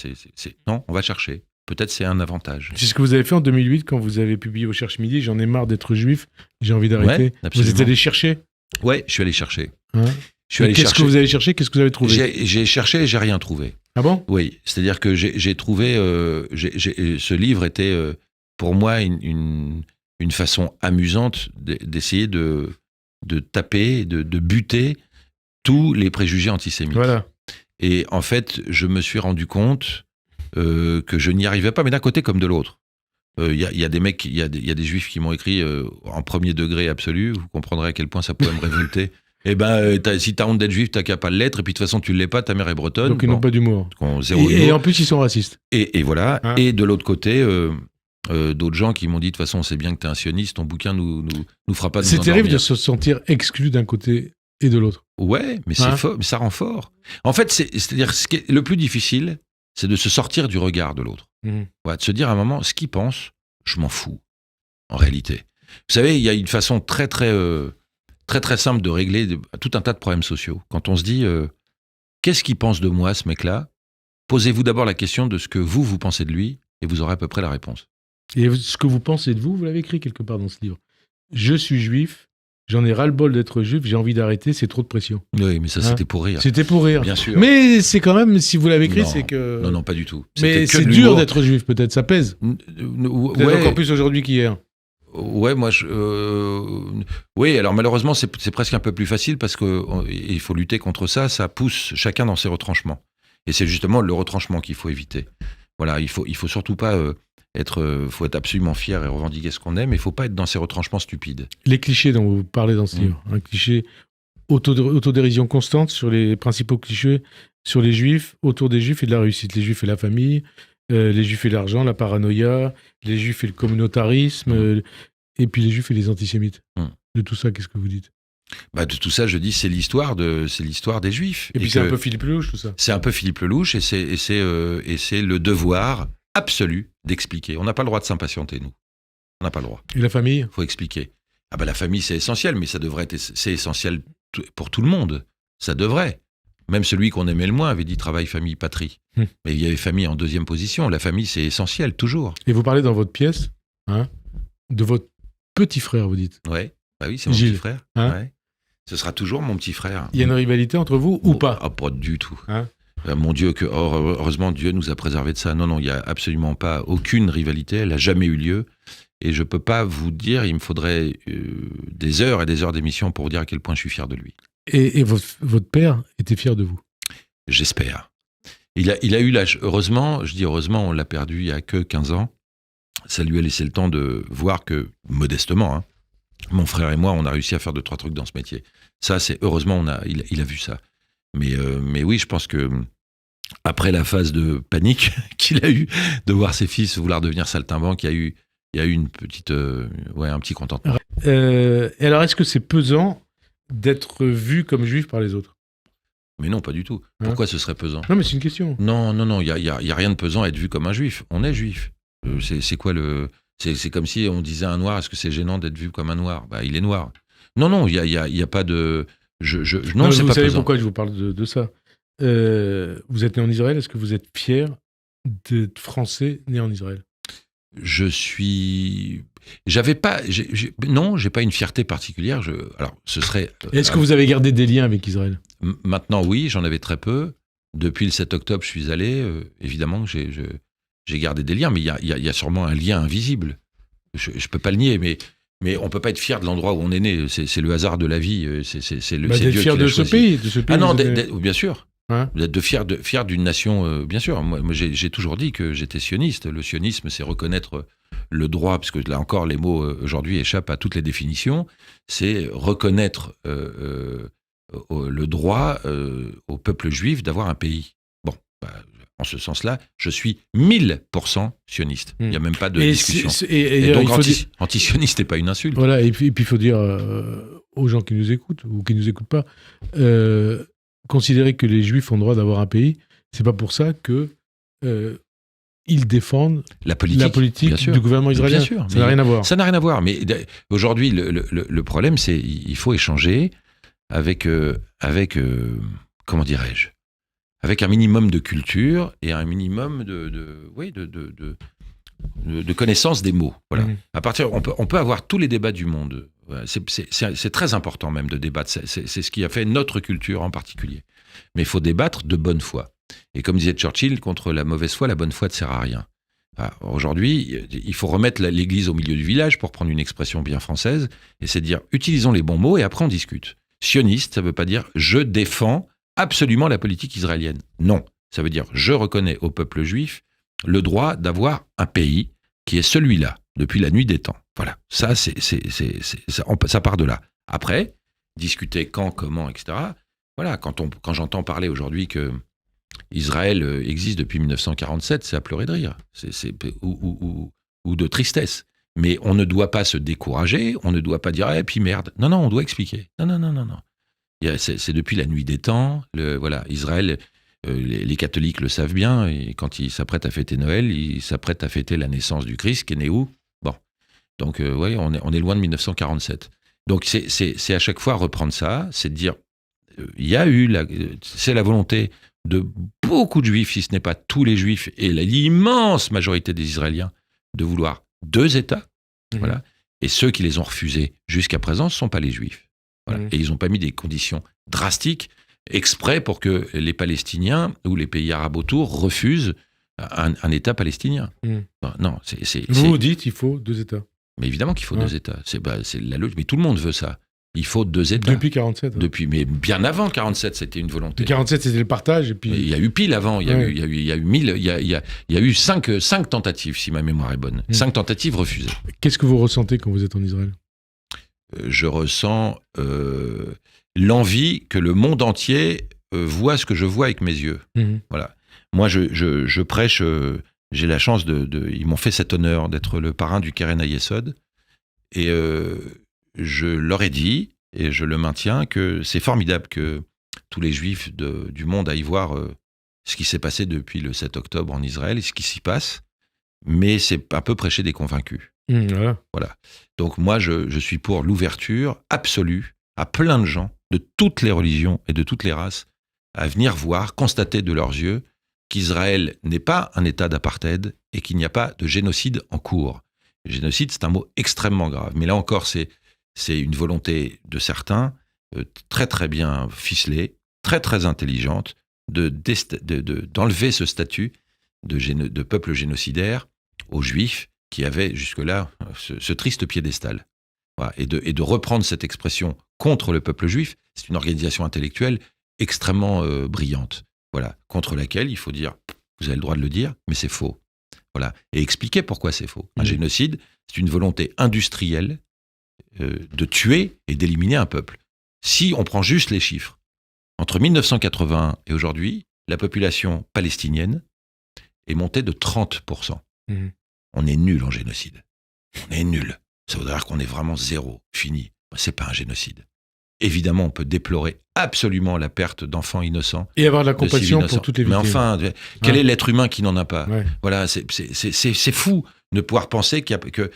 Non, on va chercher. Peut-être c'est un avantage. C'est ce que vous avez fait en 2008 quand vous avez publié au Cherche Midi. J'en ai marre d'être juif. J'ai envie d'arrêter. Ouais, Vous absolument. êtes allé chercher? Ouais, je suis allé chercher. Hein? Qu'est-ce que vous avez cherché? Qu'est-ce que vous avez trouvé? J'ai cherché et j'ai rien trouvé. Ah bon? Oui, c'est-à-dire que j'ai trouvé... ce livre était pour moi une façon amusante d'essayer de taper, de buter tous les préjugés antisémites. Voilà. Et en fait, je me suis rendu compte que je n'y arrivais pas, mais d'un côté comme de l'autre. Il y a des mecs, il y a des juifs qui m'ont écrit en premier degré absolu, vous comprendrez à quel point ça pouvait me révolter. Eh ben, si t'as honte d'être juif, t'as qu'à pas l'être, et puis de toute façon, tu l'es pas, ta mère est bretonne. Donc ils n'ont pas d'humour. Et en plus, ils sont racistes. Et voilà. Hein? Et de l'autre côté, d'autres gens qui m'ont dit, de toute façon, c'est bien que t'es un sioniste, ton bouquin nous fera pas nous C'est terrible de endormir. se sentir exclu d'un côté et de l'autre. Ouais, mais c'est fort, mais ça rend fort. En fait, c'est-à-dire, ce qui est le plus difficile, c'est de se sortir du regard de l'autre. Ouais, de se dire à un moment, ce qu'il pense, je m'en fous, en réalité. Vous savez, il y a une façon très simple de régler tout un tas de problèmes sociaux. Quand on se dit, qu'est-ce qu'il pense de moi, ce mec-là? Posez-vous d'abord la question de ce que vous pensez de lui, et vous aurez à peu près la réponse. Et ce que vous pensez de vous l'avez écrit quelque part dans ce livre. Je suis juif, j'en ai ras-le-bol d'être juif, j'ai envie d'arrêter, c'est trop de pression. Oui, mais ça, c'était pour rire. C'était pour rire. Bien sûr. Mais c'est quand même, si vous l'avez écrit, Non, c'est que... Non, pas du tout. Mais C'était que c'est de dur l'humour. d'être juif, peut-être, ça pèse. Peut-être Ouais. encore plus aujourd'hui qu'hier. Ouais, moi, oui, alors malheureusement, c'est presque un peu plus facile parce qu'il faut lutter contre ça. Ça pousse chacun dans ses retranchements. Et c'est justement le retranchement qu'il faut éviter. Voilà, il faut surtout pas faut être absolument fier et revendiquer ce qu'on aime, mais il faut pas être dans ces retranchements stupides. Les clichés dont vous parlez dans ce livre. Un cliché, autodérision constante sur les principaux clichés sur les juifs, autour des juifs et de la réussite. Les juifs et la famille, les juifs et l'argent, la paranoïa, les juifs et le communautarisme, et puis les juifs et les antisémites. De tout ça, qu'est-ce que vous dites? Bah, de tout ça, je dis, c'est l'histoire des juifs. Et puis c'est un peu Philippe Lelouch, tout ça. C'est un peu Philippe Lelouch, et c'est le devoir absolu d'expliquer. On n'a pas le droit de s'impatienter, nous. On n'a pas le droit. Et la famille? Il faut expliquer. Ah bah la famille, c'est essentiel, mais ça devrait être, c'est essentiel pour tout le monde. Ça devrait. Même celui qu'on aimait le moins avait dit travail, famille, patrie. Mais il y avait famille en deuxième position. La famille, c'est essentiel, toujours. Et vous parlez dans votre pièce, de votre petit frère, vous dites. Ouais. Bah oui, c'est mon Gilles. petit frère. Hein? Ouais. Ce sera toujours mon petit frère. Il y a une rivalité entre vous ou pas? Ah, pas du tout. Mon Dieu, heureusement, Dieu nous a préservés de ça. Non, il n'y a absolument pas aucune rivalité, elle n'a jamais eu lieu. Et je ne peux pas vous dire, il me faudrait des heures et des heures d'émission pour vous dire à quel point je suis fier de lui. Et votre père était fier de vous? J'espère. Il a eu l'âge. Heureusement, on l'a perdu il n'y a que 15 ans. Ça lui a laissé le temps de voir que, modestement, hein, mon frère et moi, on a réussi à faire 2-3 trucs dans ce métier. Ça, c'est heureusement, il a vu ça. Mais oui, je pense que après la phase de panique qu'il a eu de voir ses fils vouloir devenir saltimbanques, il y a eu une petite, un petit contentement. Et alors, est-ce que c'est pesant d'être vu comme juif par les autres? Mais non, pas du tout. Pourquoi ce serait pesant? Non, mais c'est une question. Non, il y a rien de pesant à être vu comme un juif. On est juif. C'est quoi le... C'est comme si on disait à un noir, est-ce que c'est gênant d'être vu comme un noir? Il est noir. Non, il y a pas de... Non, c'est vous pas savez pesant. pourquoi je vous parle de ça? Vous êtes né en Israël, est-ce que vous êtes fier d'être français né en Israël? Je suis... J'avais pas... Non, j'ai pas une fierté particulière. Alors, ce serait... Est-ce que vous avez gardé des liens avec Israël? Maintenant, oui, j'en avais très peu. Depuis le 7 octobre, je suis allé. Évidemment, j'ai gardé des liens, mais il y a sûrement un lien invisible. Je peux pas le nier, mais on peut pas être fier de l'endroit où on est né. C'est le hasard de la vie. C'est Dieu d'être fier qui l'a de ce choisi. pays, de ce pays. Ah non, bien sûr. Hein? D'être fier d'une nation, bien sûr. Moi j'ai toujours dit que j'étais sioniste. Le sionisme, c'est reconnaître le droit, parce que là encore, les mots aujourd'hui échappent à toutes les définitions. C'est reconnaître le droit au peuple juif d'avoir un pays. Bon, en ce sens-là, je suis 1000% sioniste. Il n'y a même pas de discussion. Et donc, anti-sioniste n'est pas une insulte. Voilà, et puis il faut dire aux gens qui nous écoutent, ou qui ne nous écoutent pas, considérer que les Juifs ont le droit d'avoir un pays, c'est pas pour ça que ils défendent la politique du gouvernement israélien. Bien sûr, ça n'a rien à voir. Ça n'a rien à voir. Mais aujourd'hui, le problème, c'est qu'il faut échanger avec comment dirais-je, avec un minimum de culture et un minimum de connaissance des mots. Voilà. À partir, on peut avoir tous les débats du monde. C'est très important même de débattre. C'est ce qui a fait notre culture en particulier. Mais il faut débattre de bonne foi. Et comme disait Churchill, contre la mauvaise foi, la bonne foi ne sert à rien. Aujourd'hui, il faut remettre l'église au milieu du village, pour prendre une expression bien française, et c'est dire, utilisons les bons mots et après on discute. Sioniste, ça ne veut pas dire je défends absolument la politique israélienne. Non, ça veut dire je reconnais au peuple juif le droit d'avoir un pays qui est celui-là, depuis la nuit des temps. Voilà, ça, ça part de là. Après, discuter quand, comment, etc. Voilà, quand j'entends parler aujourd'hui que Israël existe depuis 1947, c'est à pleurer de rire, ou de tristesse. Mais on ne doit pas se décourager, on ne doit pas dire « puis merde ». Non, on doit expliquer. Non. C'est depuis la nuit des temps. Voilà, Israël, les catholiques le savent bien, et quand ils s'apprêtent à fêter Noël, ils s'apprêtent à fêter la naissance du Christ, qui est né où? Bon, donc on est loin de 1947. Donc c'est à chaque fois reprendre ça, c'est de dire, c'est la volonté de beaucoup de juifs, si ce n'est pas tous les juifs, et l'immense majorité des Israéliens, de vouloir 2 États, voilà. Et ceux qui les ont refusés jusqu'à présent, ce ne sont pas les juifs. Voilà. Et ils n'ont pas mis des conditions drastiques exprès pour que les Palestiniens ou les pays arabes autour refusent un État palestinien. Non, vous dites qu'il faut 2 États. Mais évidemment qu'il faut 2 États. C'est la logique. Mais tout le monde veut ça. Il faut 2 États. Depuis 47. Mais bien avant 47, c'était une volonté. 47, c'était le partage. Et puis... Il y a eu pile avant. Il y a eu 5 tentatives, si ma mémoire est bonne. 5 tentatives refusées. Qu'est-ce que vous ressentez quand vous êtes en Israël? Je ressens l'envie que le monde entier voit ce que je vois avec mes yeux. Voilà. Moi, je prêche. J'ai la chance ils m'ont fait cet honneur d'être le parrain du Keren HaYesod. Et je leur ai dit, et je le maintiens, que c'est formidable que tous les juifs du monde aillent voir ce qui s'est passé depuis le 7 octobre en Israël et ce qui s'y passe. Mais c'est un peu prêcher des convaincus. Voilà. Donc moi, je suis pour l'ouverture absolue à plein de gens de toutes les religions et de toutes les races à venir voir, constater de leurs yeux qu'Israël n'est pas un État d'apartheid et qu'il n'y a pas de génocide en cours. Le génocide, c'est un mot extrêmement grave. Mais là encore, c'est une volonté de certains, très très bien ficelée, très très intelligente, d'enlever ce statut de peuple génocidaire aux Juifs qui avaient jusque-là ce triste piédestal. Voilà. Et de reprendre cette expression contre le peuple juif, c'est une organisation intellectuelle extrêmement brillante. Voilà, contre laquelle il faut dire, vous avez le droit de le dire, mais c'est faux. Voilà, et expliquer pourquoi c'est faux. Un génocide, c'est une volonté industrielle de tuer et d'éliminer un peuple. Si on prend juste les chiffres, entre 1981 et aujourd'hui, la population palestinienne est montée de 30%. On est nul en génocide. On est nul. Ça veut dire qu'on est vraiment zéro, fini. C'est pas un génocide. Évidemment, on peut déplorer absolument la perte d'enfants innocents. Et avoir de la compassion pour toutes les victimes. Mais enfin, quel est l'être humain qui n'en a pas ? Ouais. Voilà, c'est fou de pouvoir penser que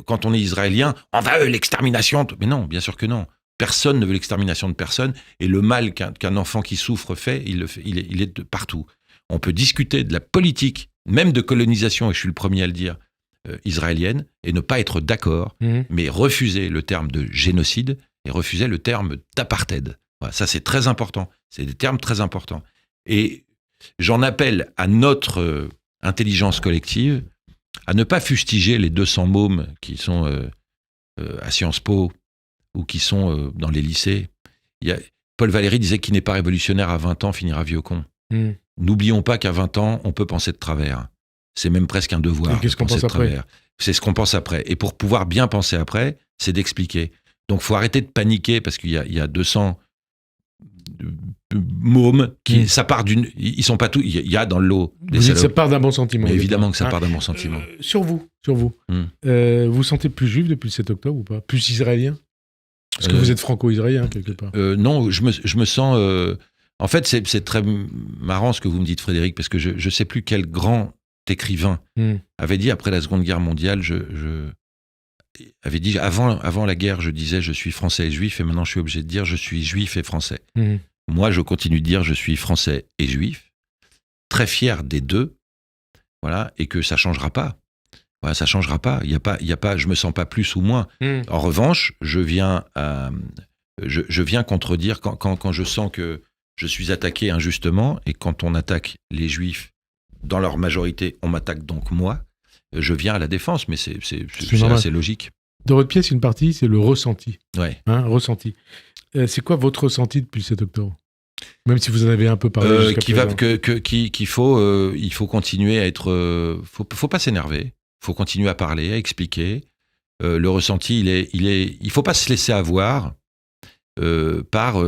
quand on est israélien, on va l'extermination. Mais non, bien sûr que non. Personne ne veut l'extermination de personne. Et le mal qu'un enfant qui souffre fait, il est de partout. On peut discuter de la politique, même de colonisation, et je suis le premier à le dire, israélienne, et ne pas être d'accord, mais refuser le terme de génocide et refuser le terme d'apartheid. Voilà, ça, c'est très important. C'est des termes très importants. Et j'en appelle à notre intelligence collective à ne pas fustiger les 200 mômes qui sont à Sciences Po ou qui sont dans les lycées. Paul Valéry disait qu'il n'est pas révolutionnaire à 20 ans finira vieux con. N'oublions pas qu'à 20 ans, on peut penser de travers. C'est même presque un devoir. Et qu'est-ce qu'on pense après ? C'est ce qu'on pense après. Et pour pouvoir bien penser après, c'est d'expliquer. Donc, il faut arrêter de paniquer parce qu'il y a 200 mômes qui, ça part d'une. Ils sont pas tous. Il y a dans le lot des salauds. Ça part d'un bon sentiment. Mais évidemment que ça part d'un bon sentiment. Sur vous. Vous sentez plus juif depuis le 7 octobre ou pas ? Plus israélien ? Parce que vous êtes franco-israélien quelque part. Non, je me sens. En fait, c'est très marrant ce que vous me dites, Frédéric, parce que je ne sais plus quel grand écrivain avait dit après la Seconde Guerre mondiale, avait dit avant la guerre, je disais je suis français et juif, et maintenant je suis obligé de dire je suis juif et français. Moi, je continue de dire je suis français et juif, très fier des deux, voilà, et que ça changera pas. Voilà, ça changera pas. Il y a pas, je me sens pas plus ou moins. En revanche, je viens contredire quand je sens que je suis attaqué injustement, et quand on attaque les juifs dans leur majorité, on m'attaque donc moi. Je viens à la défense, mais c'est assez logique. Dans votre pièce, une partie, c'est le ressenti. Ouais. Ressenti. C'est quoi votre ressenti depuis le 7 octobre ? Même si vous en avez un peu parlé jusqu'à présent. Il faut continuer à être... faut pas s'énerver. Il faut continuer à parler, à expliquer. Le ressenti, il faut pas se laisser avoir par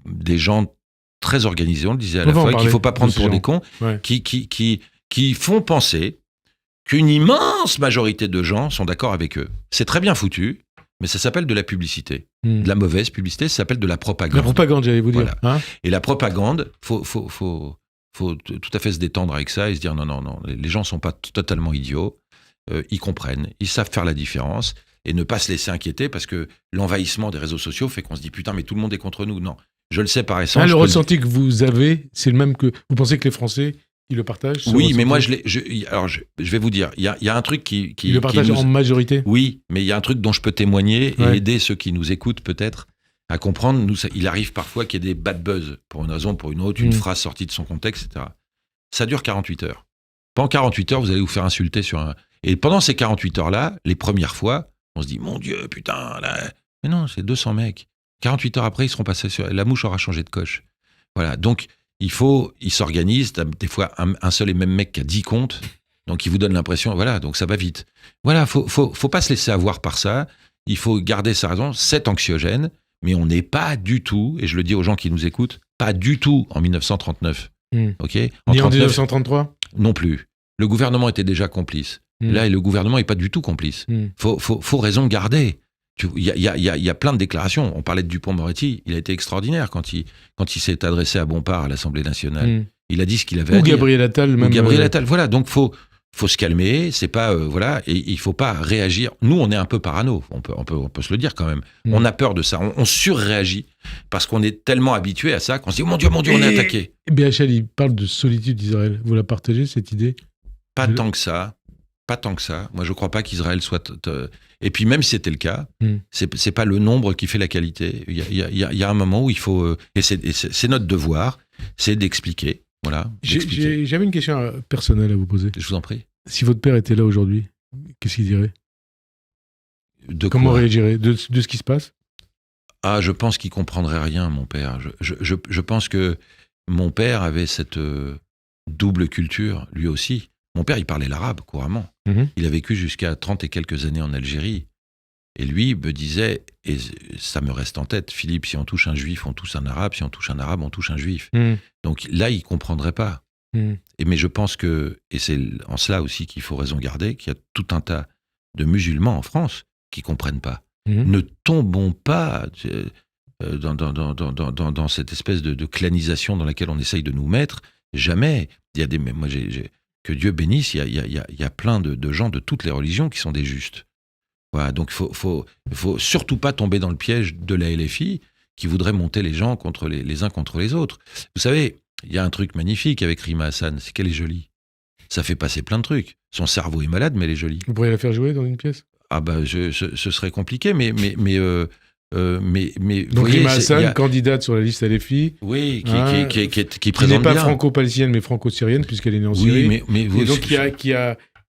des gens très organisés, on le disait à la fois, qu'il ne faut pas prendre pour des cons, qui font penser qu'une immense majorité de gens sont d'accord avec eux. C'est très bien foutu, mais ça s'appelle de la publicité. De la mauvaise publicité, ça s'appelle de la propagande. La propagande, j'allais vous dire. Voilà. Et la propagande, faut tout à fait se détendre avec ça et se dire non, les gens ne sont pas totalement idiots, ils comprennent, ils savent faire la différence, et ne pas se laisser inquiéter parce que l'envahissement des réseaux sociaux fait qu'on se dit putain, mais tout le monde est contre nous. Non, je le sais par essence. Le ressenti que vous avez, c'est le même que... Vous pensez que les Français, ils le partagent ? Oui, mais moi, je vais vous dire, il y a un truc qui ils le partagent en majorité ? Oui, mais il y a un truc dont je peux témoigner et aider ceux qui nous écoutent peut-être à comprendre. Il arrive parfois qu'il y ait des bad buzz, pour une raison, pour une autre, une phrase sortie de son contexte, etc. Ça dure 48 heures. Pendant 48 heures, vous allez vous faire insulter sur un... Et pendant ces 48 heures-là, les premières fois, on se dit, mon Dieu, putain, là... Mais non, c'est 200 mecs. 48 heures après, ils seront passés sur... La mouche aura changé de coche. Voilà, donc ils s'organisent. Des fois, un seul et même mec qui a 10 comptes, donc il vous donne l'impression, voilà, donc ça va vite. Voilà, faut pas se laisser avoir par ça. Il faut garder sa raison. C'est anxiogène, mais on n'est pas du tout, et je le dis aux gens qui nous écoutent, pas du tout en 1939. Ok ? Ni en 1933 ? Non plus. Le gouvernement était déjà complice. Là, le gouvernement n'est pas du tout complice. Faut raison garder. Il y a plein de déclarations. On parlait de Dupond-Moretti. Il a été extraordinaire quand il s'est adressé à Bompard à l'Assemblée nationale. Il a dit ce qu'il avait à dire. Gabriel Attal. Même Gabriel Attal. Voilà. Donc, faut se calmer. C'est pas, voilà. Et il faut pas réagir. Nous, on est un peu parano. On peut se le dire quand même. On a peur de ça. On surréagit parce qu'on est tellement habitué à ça qu'on se dit, oh mon Dieu, on est attaqué. BHL, il parle de solitude d'Israël. Vous la partagez, cette idée ? Pas tant que ça. Moi, je crois pas qu'Israël soit... Et puis, même si c'était le cas, c'est pas le nombre qui fait la qualité. Il y a un moment où il faut... Et c'est notre devoir. c'est d'expliquer. Voilà. d'expliquer. J'avais une question personnelle à vous poser. Je vous en prie. Si votre père était là aujourd'hui, qu'est-ce qu'il dirait? Comment Quoi réagirait de ce qui se passe? Ah, je pense qu'il comprendrait rien, mon père. Je pense que mon père avait cette double culture, lui aussi. Mon père, il parlait l'arabe couramment. Il a vécu jusqu'à 30 et quelques années en Algérie. Et lui me disait, et ça me reste en tête, Philippe, si on touche un juif, on touche un arabe. Si on touche un arabe, on touche un juif. Donc là, il ne comprendrait pas. Mais je pense que, et c'est en cela aussi qu'il faut raison garder, qu'il y a tout un tas de musulmans en France qui ne comprennent pas. Ne tombons pas dans cette espèce de clanisation dans laquelle on essaye de nous mettre. Jamais. Il y a que Dieu bénisse, il y a plein de gens de toutes les religions qui sont des justes. Voilà, donc faut surtout pas tomber dans le piège de la LFI qui voudrait monter les gens contre les uns contre les autres. Vous savez, il y a un truc magnifique avec Rima Hassan, c'est qu'elle est jolie. Ça fait passer plein de trucs. Son cerveau est malade, mais elle est jolie. Vous pourriez la faire jouer dans une pièce? Ah bah, ce serait compliqué, mais donc Rima Hassan, candidate sur la liste LFI. Oui, qui qui présente n'est pas bien. franco-palestinienne, mais franco-syrienne, puisqu'elle est née en Syrie. Oui, mais et donc qui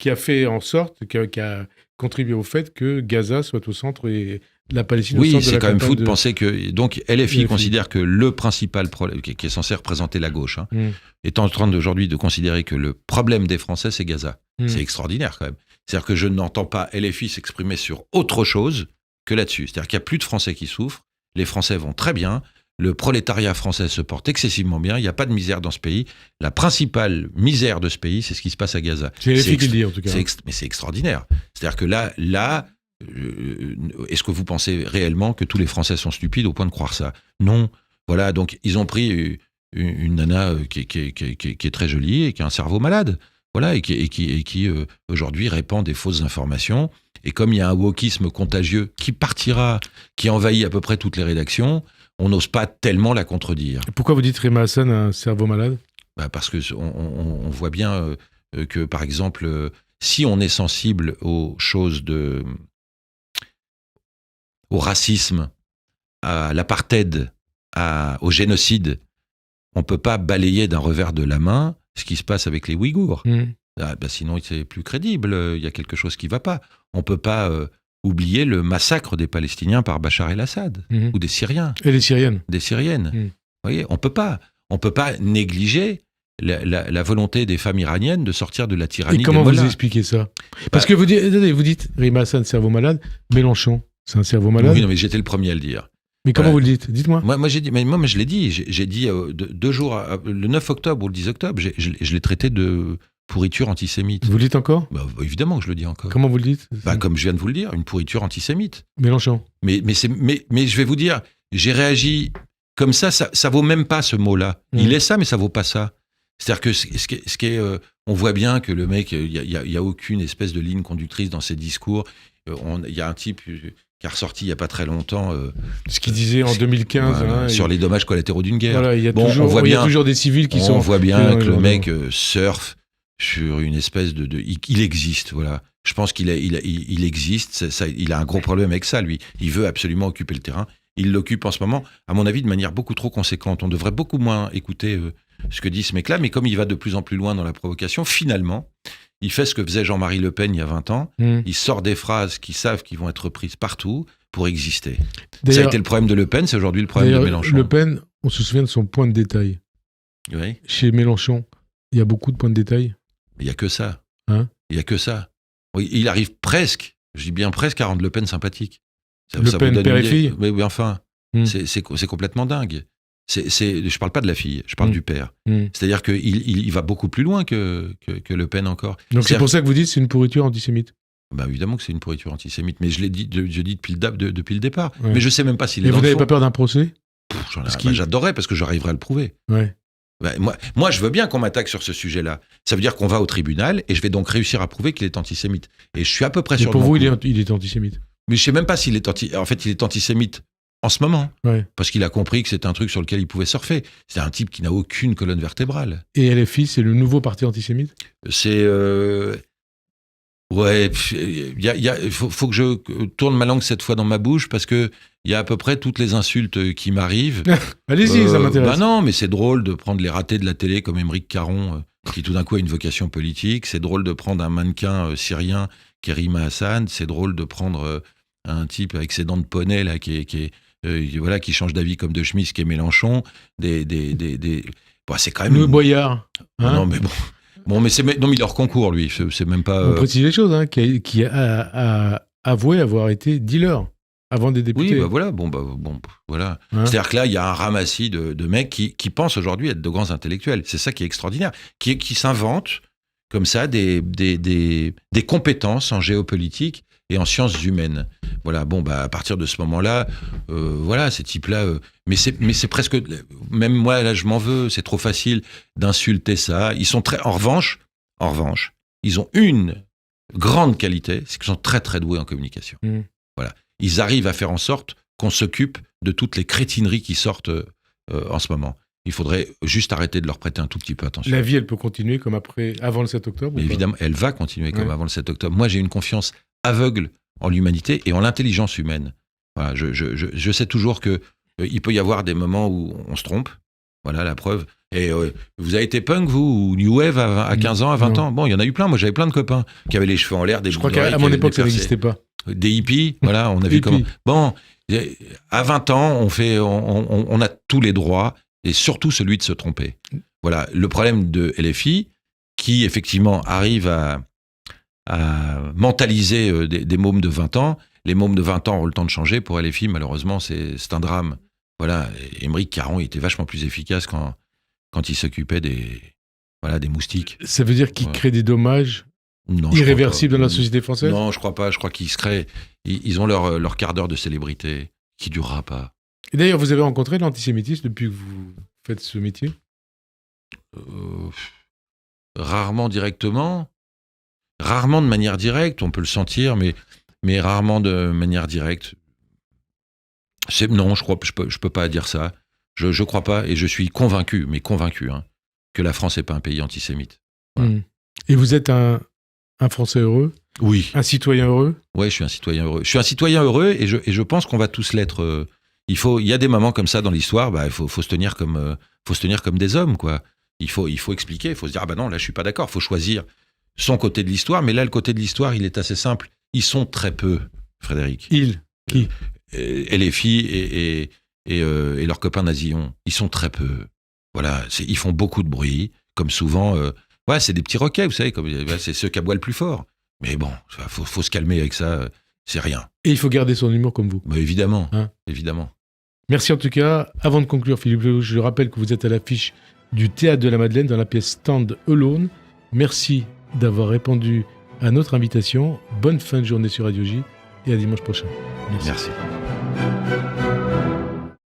a fait en sorte, qui a contribué au fait que Gaza soit au centre et la Palestine au centre de la campagne. Oui, c'est quand même fou de penser que... Donc LFI considère que le principal problème, qui est censé représenter la gauche, est en train aujourd'hui de considérer que le problème des Français, c'est Gaza. C'est extraordinaire quand même. C'est-à-dire que je n'entends pas LFI s'exprimer sur autre chose que là-dessus. C'est-à-dire qu'il n'y a plus de Français qui souffrent, les Français vont très bien, le prolétariat français se porte excessivement bien, il n'y a pas de misère dans ce pays. La principale misère de ce pays, c'est ce qui se passe à Gaza. C'est LFI qui le dit en tout cas. Mais c'est extraordinaire. C'est-à-dire que là, est-ce que vous pensez réellement que tous les Français sont stupides au point de croire ça? Non. Voilà, donc ils ont pris une nana qui est très jolie et qui a un cerveau malade. Voilà, et qui aujourd'hui répand des fausses informations. Et comme il y a un wokisme contagieux qui envahit à peu près toutes les rédactions, on n'ose pas tellement la contredire. Et pourquoi vous dites Rima Hassan a un cerveau malade? Parce que on voit bien que, par exemple, si on est sensible aux choses au racisme, à l'apartheid, au génocide, on ne peut pas balayer d'un revers de la main ce qui se passe avec les Ouïghours. Sinon, c'est plus crédible. Il y a quelque chose qui ne va pas. On ne peut pas oublier le massacre des Palestiniens par Bachar el-Assad ou des Syriens. Et les Syriennes. Des Syriennes. Vous voyez, on ne peut pas. On ne peut pas négliger la volonté des femmes iraniennes de sortir de la tyrannie des mollahs. Et comment vous expliquez ça? Parce que vous dites Rima Hassan, cerveau malade. Mélenchon, c'est un cerveau malade? Oui, non, mais j'étais le premier à le dire. Mais comment vous le dites? Dites-moi. Moi, je l'ai dit. J'ai dit 2 jours, le 9 octobre ou le 10 octobre, je l'ai traité de pourriture antisémite. Vous le dites encore? Évidemment que je le dis encore. Comment vous le dites? Comme je viens de vous le dire, une pourriture antisémite. Mélenchon. Mais je vais vous dire, j'ai réagi comme ça vaut même pas ce mot-là. Il est ça, mais ça vaut pas ça. C'est-à-dire que on voit bien que le mec, il y a aucune espèce de ligne conductrice dans ses discours. Il y a un type qui a ressorti il n'y a pas très longtemps... ce qu'il disait en 2015. Sur les dommages collatéraux d'une guerre. Voilà, il y a toujours des civils qui sont... On voit bien que le mec surfe sur une espèce de... Il existe, voilà. Je pense qu'il existe. Il a un gros problème avec ça, lui. Il veut absolument occuper le terrain. Il l'occupe en ce moment, à mon avis, de manière beaucoup trop conséquente. On devrait beaucoup moins écouter ce que dit ce mec-là, mais comme il va de plus en plus loin dans la provocation, finalement... Il fait ce que faisait Jean-Marie Le Pen il y a 20 ans. Il sort des phrases qu'ils savent qu'ils vont être reprises partout pour exister. Ça a été le problème de Le Pen, c'est aujourd'hui le problème de Mélenchon. Le Pen, on se souvient de son point de détail. Oui. Chez Mélenchon, il y a beaucoup de points de détail. Il n'y a que ça. Il n'y a que ça. Oui, il arrive presque, je dis bien presque, à rendre Le Pen sympathique. Le Pen, père et fille. Oui, enfin, c'est complètement dingue. Je ne parle pas de la fille, je parle du père. C'est-à-dire qu'il va beaucoup plus loin que Le Pen encore. Donc c'est pour ça que vous dites que c'est une pourriture antisémite? Évidemment que c'est une pourriture antisémite, mais je dis depuis le départ. Ouais. Mais je ne sais même pas s'il est dans le fond. Et vous n'avez pas peur d'un procès? J'adorerais parce que j'arriverai à le prouver. Ouais. Moi, je veux bien qu'on m'attaque sur ce sujet-là. Ça veut dire qu'on va au tribunal et je vais donc réussir à prouver qu'il est antisémite. Et je suis à peu près sûr. Mais pour vous, il est antisémite? Mais je ne sais même pas s'il est antisémite. En fait, il est antisémite en ce moment, parce qu'il a compris que c'était un truc sur lequel il pouvait surfer. C'est un type qui n'a aucune colonne vertébrale. Et LFI, c'est le nouveau parti antisémite? C'est Ouais, il faut que je tourne ma langue cette fois dans ma bouche parce que il y a à peu près toutes les insultes qui m'arrivent. Allez-y, ça m'intéresse. Bah non, mais c'est drôle de prendre les ratés de la télé comme Émeric Caron, qui tout d'un coup a une vocation politique. C'est drôle de prendre un mannequin syrien qui est Rima Hassan. C'est drôle de prendre un type avec ses dents de poney là qui change d'avis comme de chemise, qui est Mélenchon. Bon, c'est quand même. Le Boyard. Hein, non, mais bon. Bon, mais il est hors concours, lui. C'est même pas. On précise les choses, hein, qui a avoué avoir été dealer avant des députés. Oui, bah voilà. Bon, voilà. Hein. C'est-à-dire que là, il y a un ramassis de mecs qui pensent aujourd'hui être de grands intellectuels. C'est ça qui est extraordinaire. Qui s'inventent comme ça des compétences en géopolitique et en sciences humaines. Voilà. Bon, bah à partir de ce moment-là, voilà, ces types-là. Mais c'est presque. Même moi, là, je m'en veux. C'est trop facile d'insulter ça. Ils sont très. En revanche, ils ont une grande qualité, c'est qu'ils sont très très doués en communication. Voilà. Ils arrivent à faire en sorte qu'on s'occupe de toutes les crétineries qui sortent en ce moment. Il faudrait juste arrêter de leur prêter un tout petit peu attention. La vie, elle peut continuer comme avant le 7 octobre. Mais évidemment, elle va continuer comme avant le 7 octobre. Moi, j'ai une confiance aveugle en l'humanité et en l'intelligence humaine. Voilà, je sais toujours que il peut y avoir des moments où on se trompe. Voilà la preuve. Et vous avez été punk, vous, ou New Wave à 15 ans, à 20 ans? Bon, il y en a eu plein. Moi, j'avais plein de copains qui avaient les cheveux en l'air, des Je crois qu'à mon époque, ça n'existait pas. Des hippies, voilà, on a vu comment. Bon, à 20 ans, on a tous les droits, et surtout celui de se tromper. Voilà, le problème de LFI, qui effectivement arrive à mentaliser des mômes de 20 ans. Les mômes de 20 ans ont le temps de changer. Pour LFI, malheureusement, c'est un drame. Voilà, Émeric Caron, il était vachement plus efficace quand il s'occupait des moustiques. Ça veut dire qu'il crée des dommages irréversibles dans la société française? Non, je crois pas. Je crois qu'ils se créent. Ils ont leur quart d'heure de célébrité qui durera pas. Et d'ailleurs, vous avez rencontré l'antisémitisme depuis que vous faites ce métier? Rarement directement. Rarement de manière directe, on peut le sentir, mais rarement de manière directe. Non, je peux pas dire ça. Je crois pas, et je suis convaincu, que la France n'est pas un pays antisémite. Voilà. Et vous êtes un Français heureux? Oui. Un citoyen heureux? Oui, je suis un citoyen heureux. Je suis un citoyen heureux, et je pense qu'on va tous l'être. Il y a des moments comme ça dans l'histoire, il faut se tenir comme des hommes, quoi. Il faut expliquer, il faut se dire, non, là, je suis pas d'accord. Il faut choisir son côté de l'histoire, mais là, le côté de l'histoire, il est assez simple. Ils sont très peu, Frédéric. Qui? LFI et leurs copains nazillons, ils sont très peu. Voilà, ils font beaucoup de bruit, comme souvent. C'est des petits roquets, vous savez, c'est ceux qui aboient le plus fort. Mais bon, faut se calmer avec ça, c'est rien. Et il faut garder son humour comme vous. Évidemment, hein? Évidemment. Merci en tout cas. Avant de conclure, Philippe Lelouch, je rappelle que vous êtes à l'affiche du Théâtre de la Madeleine dans la pièce Stand Alone. Merci d'avoir répondu à notre invitation. Bonne fin de journée sur Radio J et à dimanche prochain. Merci.